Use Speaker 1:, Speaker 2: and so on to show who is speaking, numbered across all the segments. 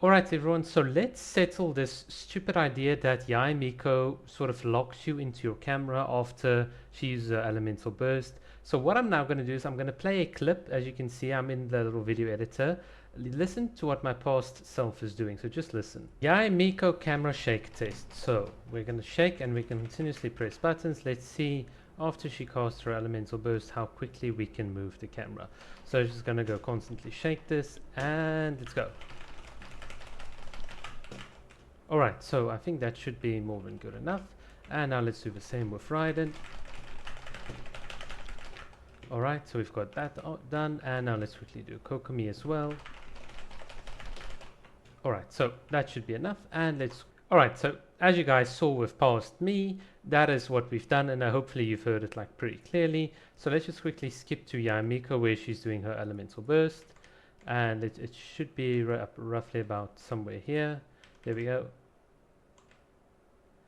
Speaker 1: Alright everyone, so let's settle this stupid idea that Yae Miko sort of locks you into your camera after she uses her elemental burst. So what I'm now going to do is I'm going to play a clip. As you can see, I'm in the little video editor. Listen to what my past self is doing, so just listen. Yae Miko camera shake test. So we're going to shake and we can continuously press buttons. Let's see after she casts her elemental burst how quickly we can move the camera. So I'm just going to go constantly shake this and let's go. Alright, so I think that should be more than good enough. And now let's do the same with Raiden. Alright, so we've got that done. And now let's quickly do Kokomi as well. Alright, so that should be enough. And let's... Alright, so as you guys saw with past me, that is what we've done. And hopefully you've heard it like pretty clearly. So let's just quickly skip to Yae Miko where she's doing her elemental burst. And it should be roughly about somewhere here. There we go.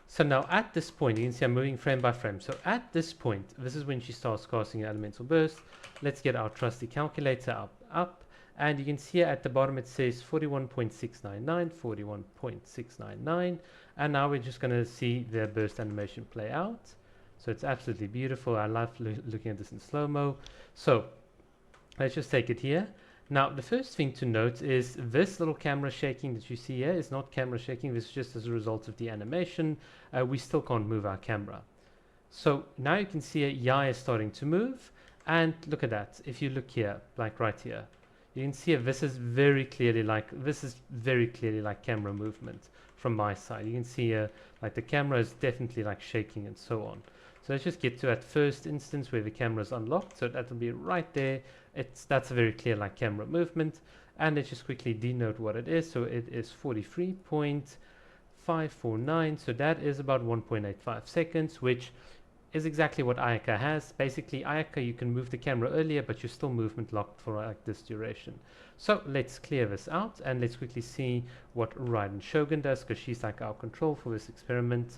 Speaker 1: So now at this point, you can see I'm moving frame by frame. So at this point, this is when she starts casting an elemental burst. Let's get our trusty calculator up. And you can see at the bottom it says 41.699, 41.699. And now we're just going to see the burst animation play out. So it's absolutely beautiful. I love looking at this in slow-mo. So let's just take it here. Now, the first thing to note is this little camera shaking that you see here is not camera shaking. This is just as a result of the animation. We still can't move our camera. So now you can see Yae is starting to move. And look at that. If you look here, like right here, you can see this is very clearly like camera movement from my side. You can see like the camera is definitely like shaking and so on. So let's just get to that first instance where the camera is unlocked. So that will be right there. That's a very clear like camera movement. And let's just quickly denote what it is. So it is 43.549. So that is about 1.85 seconds, which is exactly what Ayaka has. Basically, Ayaka, you can move the camera earlier, but you're still movement locked for like this duration. So let's clear this out and let's quickly see what Raiden Shogun does, because she's like our control for this experiment.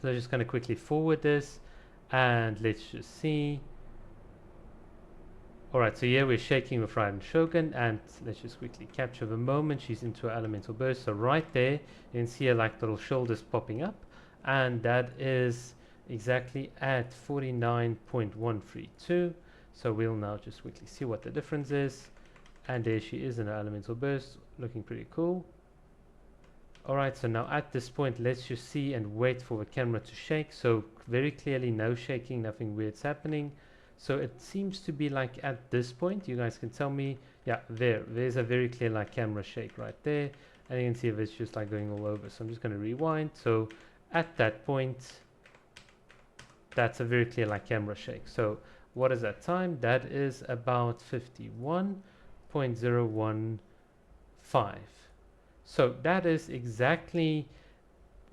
Speaker 1: So I'm just going to quickly forward this and let's just see. Alright, so here we're shaking with Raiden Shogun, and let's just quickly capture the moment she's into her elemental burst. So right there, you can see her like little shoulders popping up, and that is exactly at 49.132. So we'll now just quickly see what the difference is. And there she is in her elemental burst, looking pretty cool. Alright, so now at this point, let's just see and wait for the camera to shake. So very clearly no shaking, nothing weird's happening. So it seems to be like at this point, you guys can tell me, yeah, there's a very clear like camera shake right there. And you can see if it's just like going all over. So I'm just going to rewind. So at that point, that's a very clear like camera shake. So what is that time? That is about 51.015. So that is exactly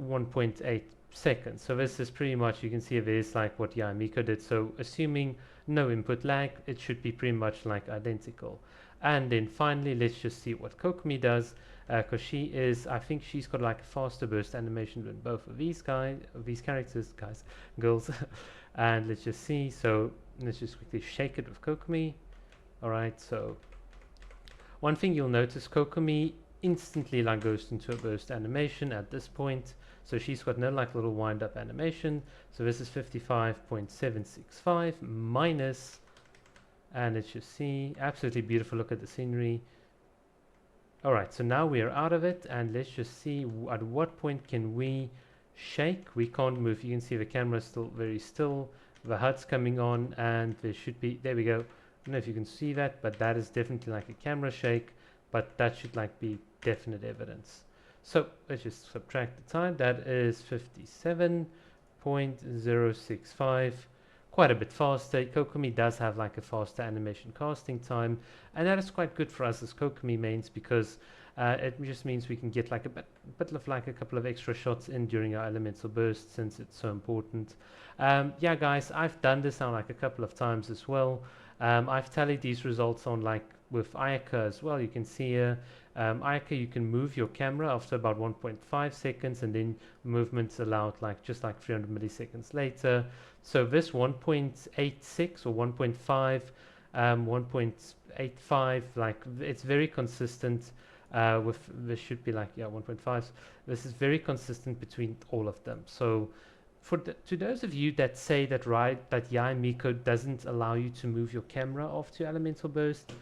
Speaker 1: 1.8 seconds. So this is pretty much, you can see there's like what Yae Miko did. So assuming no input lag, it should be pretty much like identical. And then finally, let's just see what Kokomi does, because she is, I think she's got like a faster burst animation than both of these girls. And let's just see. So let's just quickly shake it with Kokomi. All right. So one thing you'll notice, Kokomi instantly like goes into a burst animation at this point. So she's got no like little wind up animation. So this is 55.765 minus, and let's just see, absolutely beautiful. Look at the scenery. All right, so now we are out of it, and let's just see at what point can we shake. We can't move. You can see the camera is still very still. The HUD's coming on, and there should be, there we go. I don't know if you can see that, but that is definitely like a camera shake, but that should like be definite evidence. So let's just subtract the time. That is 57.065, quite a bit faster. Kokomi does have like a faster animation casting time, and that is quite good for us as Kokomi mains, because it just means we can get like a bit of like a couple of extra shots in during our elemental burst, since it's so important. Yeah guys, I've done this now like a couple of times as well. I've tallied these results on like with Ayaka as well. You can see here, Ayaka, you can move your camera after about 1.5 seconds, and then movements allowed like just like 300 milliseconds later. So this 1.86 or 1.5, 1.85, like it's very consistent. with this should be like 1.5. This is very consistent between all of them. So to those of you that say that that Yae Miko doesn't allow you to move your camera off to elemental burst,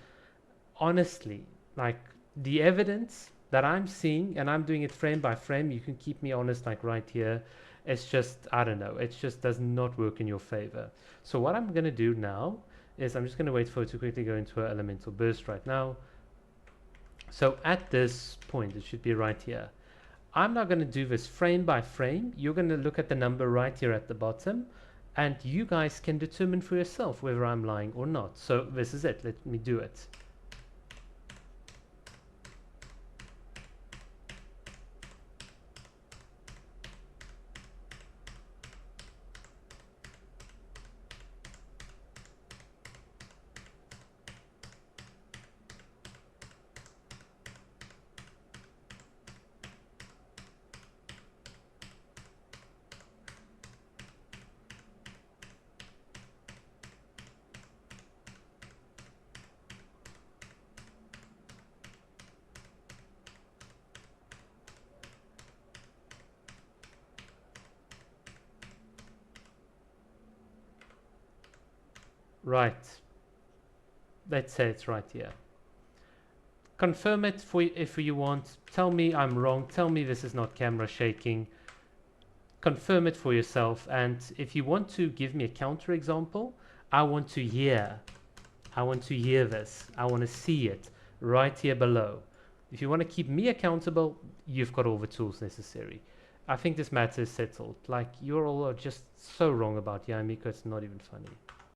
Speaker 1: honestly, like the evidence that I'm seeing, and I'm doing it frame by frame, you can keep me honest, like right here, it's just, I don't know, it just does not work in your favor. So what I'm going to do now is I'm just going to wait for it to quickly go into an elemental burst right now. So at this point, it should be right here. I'm not going to do this frame by frame. You're going to look at the number right here at the bottom, and you guys can determine for yourself whether I'm lying or not. So this is it. Let me do it. Right. Let's say it's right here. Confirm it if you want. Tell me I'm wrong. Tell me this is not camera shaking. Confirm it for yourself. And if you want to give me a counter example, I want to hear. I want to hear this. I want to see it right here below. If you want to keep me accountable, you've got all the tools necessary. I think this matter is settled. Like, you're all just so wrong about Yae Miko, it's not even funny.